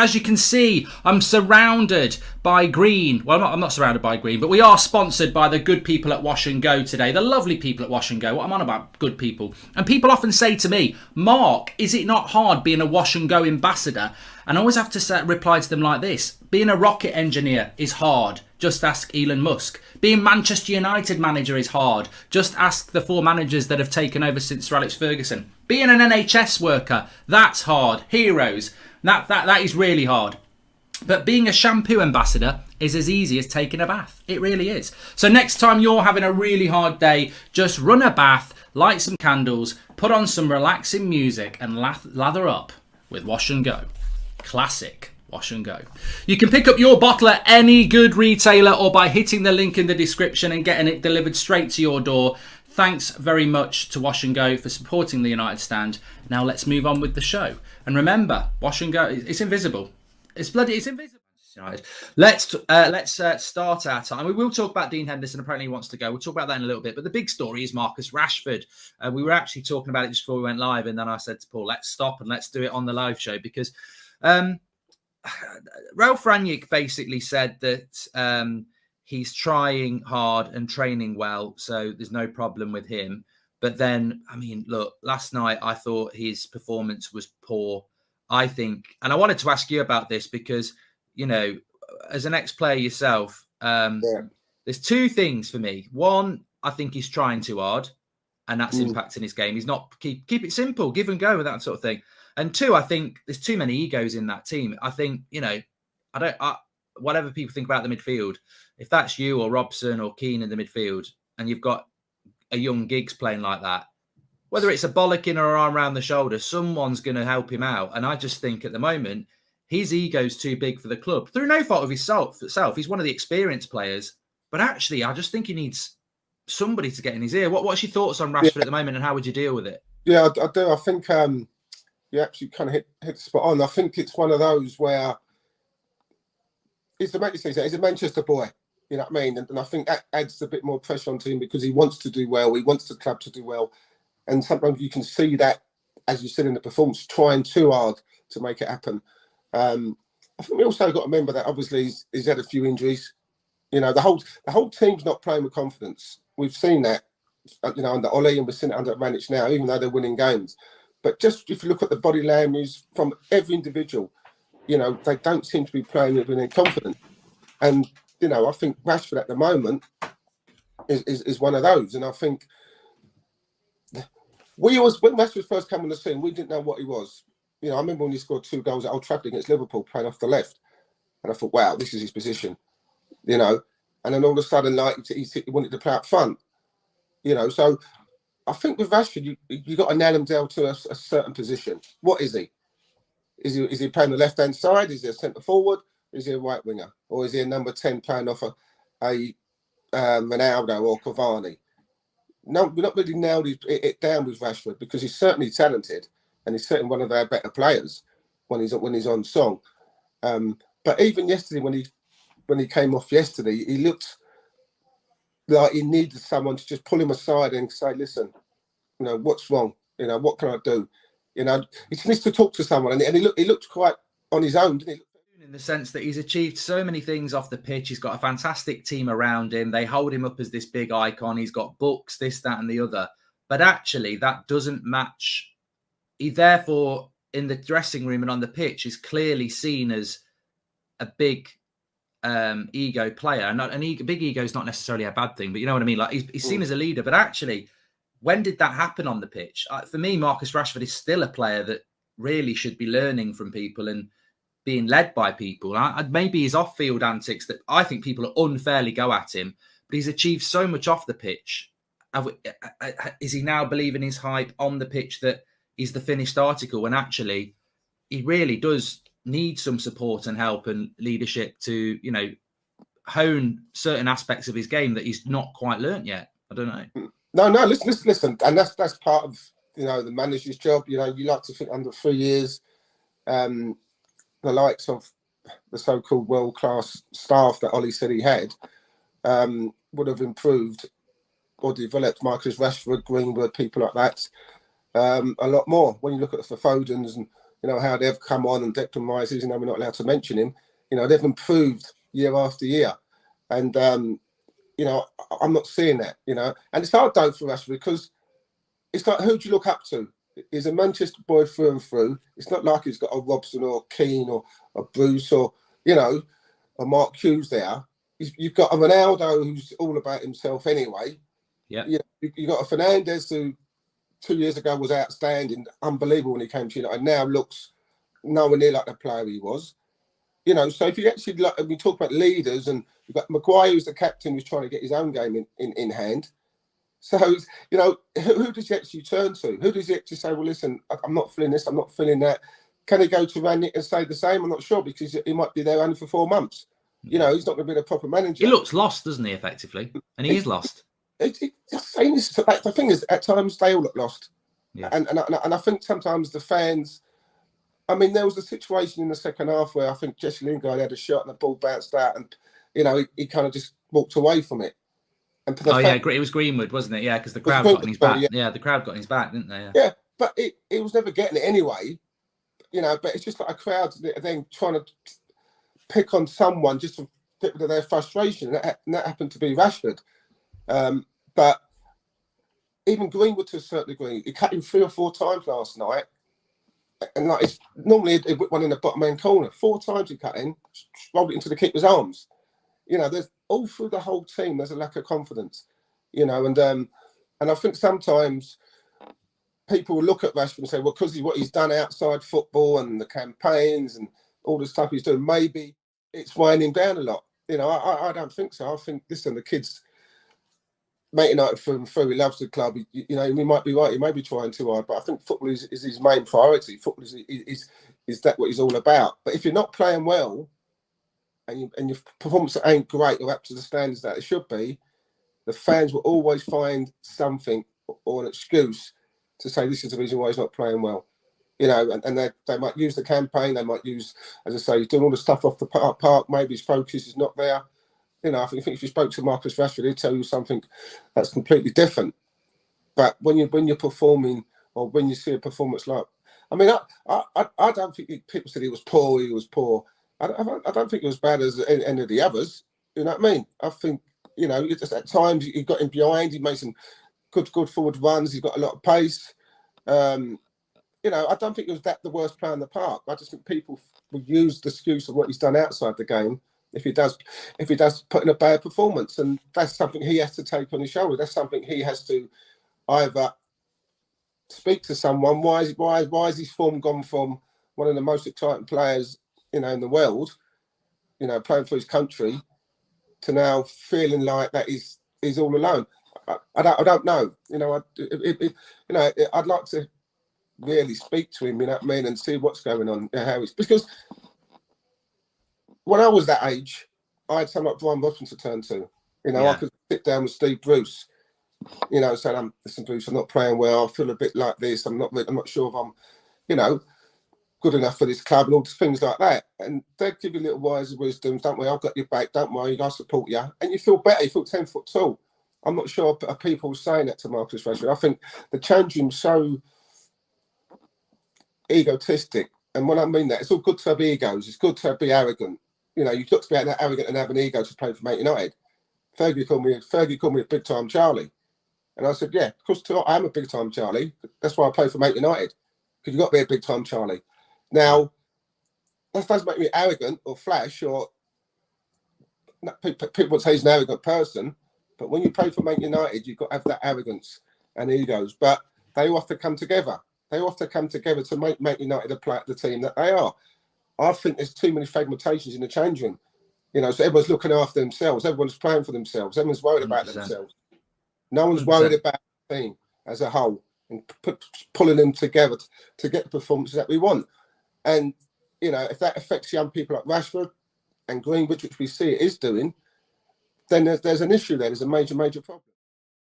As you can see, I'm surrounded by green. Well, I'm not surrounded by green, but we are sponsored by the good people at Wash and Go today. The lovely people at Wash and Go. What I'm on about, good people. And people often say to me, Mark, is it not hard being a Wash and Go ambassador? And I always have to reply to them like this. Being a rocket engineer is hard. Just ask Elon Musk. Being Manchester United manager is hard. Just ask the 4 managers that have taken over since Sir Alex Ferguson. Being an NHS worker, that's hard. Heroes. That is really hard. But being a shampoo ambassador is as easy as taking a bath. It really is. So next time you're having a really hard day, just run a bath, light some candles, put on some relaxing music and lather up with Wash and Go. Classic Wash and Go. You can pick up your bottle at any good retailer or by hitting the link in the description and getting it delivered straight to your door. Thanks very much to Wash and Go for supporting the United Stand. Now let's move on with the show. And remember, Wash and Go, it's invisible. It's invisible. Let's start our time. We will talk about Dean Henderson. Apparently he wants to go. We'll talk about that in a little bit. But the big story is Marcus Rashford. We were actually talking about it just before we went live. And then I said to Paul, let's stop and let's do it on the live show. Because Ralph Rangnick basically said that he's trying hard and training well. So there's no problem with him. But then, I mean, look, last night I thought his performance was poor. I think, and I wanted to ask you about this because, you know, as an ex-player yourself, there's 2 things for me. One, I think he's trying too hard and that's impacting his game. He's not, keep it simple, give and go with that sort of thing. And 2, I think there's too many egos in that team. I think, you know, whatever people think about the midfield, if that's you or Robson or Keane in the midfield and you've got a young Giggs playing like that, whether it's a bollocking or an arm around the shoulder, someone's going to help him out. And I just think at the moment, his ego's too big for the club. Through no fault of himself. He's one of the experienced players. But actually, I just think he needs somebody to get in his ear. What's your thoughts on Rashford at the moment and how would you deal with it? Yeah, I do. I think you actually kind of hit the spot on. I think it's one of those where he's a Manchester boy. You know what I mean? And I think that adds a bit more pressure onto him because he wants to do well. He wants the club to do well. And sometimes you can see that, as you said in the performance, trying too hard to make it happen. I think we also got to remember that obviously he's had a few injuries. You know, the whole team's not playing with confidence. We've seen that, you know, under Ollie, and we're seeing it under Ranić now, even though they're winning games. But just if you look at the body language from every individual, you know, they don't seem to be playing with any confidence. And you know, I think Rashford at the moment is one of those. And I think when Rashford first came on the scene, we didn't know what he was. You know, I remember when he scored 2 goals at Old Trafford against Liverpool, playing off the left. And I thought, wow, this is his position. You know, and then all of a sudden, like, he wanted to play up front. You know, so I think with Rashford, you got to nail him down to a certain position. What is he? Is he playing the left-hand side? Is he a centre forward? Is he a right winger? Or is he a number 10 playing off a Ronaldo or Cavani? No, we're not really nailed it down with Rashford because he's certainly talented and he's certainly one of our better players when he's on song. But even yesterday, when he came off yesterday, he looked like he needed someone to just pull him aside and say, listen, you know, what's wrong? You know, what can I do? You know, he just needs to talk to someone. And he looked quite on his own, didn't he? In the sense that he's achieved so many things off the pitch. He's got a fantastic team around him. They hold him up as this big icon. He's got books, this, that, and the other. But actually, that doesn't match. He therefore, in the dressing room and on the pitch, is clearly seen as a big ego player. And big ego is not necessarily a bad thing, but you know what I mean? Like he's seen as a leader. But actually, when did that happen on the pitch? For me, Marcus Rashford is still a player that really should be learning from people and being led by people. Maybe his off-field antics that I think people unfairly go at him, but he's achieved so much off the pitch. Is he now believing his hype on the pitch that he's the finished article when actually he really does need some support and help and leadership to, you know, hone certain aspects of his game that he's not quite learnt yet? I don't know. No, listen. And that's part of, you know, the manager's job. You know, you like to think under 3 years, the likes of the so-called world-class staff that Ollie said he had would have improved or developed Marcus Rashford, Greenwood, people like that a lot more. When you look at the Fodens you know, how they've come on, and Declan Rice, even though we're not allowed to mention him, you know, they've improved year after year. And, you know, I'm not seeing that, you know. And it's hard, though, for Rashford, because it's like, who do you look up to? He's a Manchester boy through and through. It's not like he's got a Robson or a Keane or a Bruce or, you know, a Mark Hughes there. You've got a Ronaldo who's all about himself anyway. Yeah. You got a Fernandes who 2 years ago was outstanding, unbelievable when he came to United, and now looks nowhere near like the player he was. You know, so if you actually like, we talk about leaders, and you've got Maguire, who's the captain, who's trying to get his own game in hand. So, you know, who does he actually turn to? Who does he actually say, well, listen, I'm not feeling this, I'm not feeling that? Can he go to Ranić and say the same? I'm not sure, because he might be there only for 4 months. You know, he's not going to be the proper manager. He looks lost, doesn't he, effectively? And he is lost. The thing is, at times, they all look lost. Yeah. And I think sometimes the fans, I mean, there was a situation in the second half where I think Jesse Lingard had a shot and the ball bounced out, and, you know, he kind of just walked away from it. And it was Greenwood, wasn't it? Yeah, because the crowd got on his back. Yeah, the crowd got on his back, didn't they? Yeah, but he was never getting it anyway. You know, but it's just like a crowd then trying to pick on someone just to fit with their frustration. And that happened to be Rashford. But even Greenwood, to a certain degree, he cut him 3 or 4 times last night. And like, it's normally it whipped one in the bottom end corner. 4 times he cut in, rolled it into the keeper's arms. You know, there's all through the whole team, there's a lack of confidence. You know, and I think sometimes people will look at Rashford and say, well, because of what he's done outside football and the campaigns and all the stuff he's doing, maybe it's weighing him down a lot. You know, I don't think so. I think, listen, the kid's Man Utd through, he loves the club. You know, we might be right, he may be trying too hard, but I think football is his main priority. Football is that what he's all about. But if you're not playing well and your performance ain't great or up to the standards that it should be, the fans will always find something or an excuse to say this is the reason why he's not playing well. You know, and they might use the campaign, they might use, as I say, he's doing all the stuff off the park, maybe his focus is not there. You know, I think if you spoke to Marcus Rashford, he'd tell you something that's completely different. But when you're performing, or when you see a performance like, I mean, I don't think people said he was poor. I don't think he was bad as any of the others. You know what I mean? I think, you know, just at times he got him behind. He made some good forward runs. He's got a lot of pace. You know, I don't think it was the worst player in the park. I just think people will use the excuse of what he's done outside the game if he does put in a bad performance, and that's something he has to take on his shoulder. That's something he has to either speak to someone. Why is his form gone from one of the most exciting players, you know, in the world, you know, playing for his country, to now feeling like that he's all alone? I don't know. You know, I'd like to really speak to him, you know what I mean, and see what's going on, you know, how he's, because when I was that age, I had someone like Brian Robson to turn to. You know, I could sit down with Steve Bruce, you know, saying, listen, Bruce, I'm not playing well. I feel a bit like this. I'm not sure if I'm, you know, good enough for this club, and all these things like that. And they'd give you little wise wisdoms. Don't worry, I've got your back. Don't worry, I support you. And you feel better. You feel 10 foot tall. I'm not sure people saying that to Marcus Rashford. I think the change him so egotistic. And when I mean that, it's all good to have egos. It's good to be arrogant. You know, you've got to be that arrogant and have an ego to play for Man Utd. Fergie called me a big time Charlie. And I said, yeah, of course, I am a big time Charlie. That's why I play for Man Utd. Because you've got to be a big time Charlie. Now, that doesn't make me arrogant or flash, or people would say he's an arrogant person. But when you play for Man Utd, you've got to have that arrogance and egos. But they all have to come together. They all have to come together to make Man Utd the team that they are. I think there's too many fragmentations in the change room. You know, so everyone's looking after themselves. Everyone's playing for themselves. Everyone's worried about 100%. themselves. No one's 100%. worried about the team as a whole and pulling them together to get the performances that we want. And, you know, if that affects young people like Rashford and Greenbridge, which we see it is doing, then there's an issue there. There's a major problem.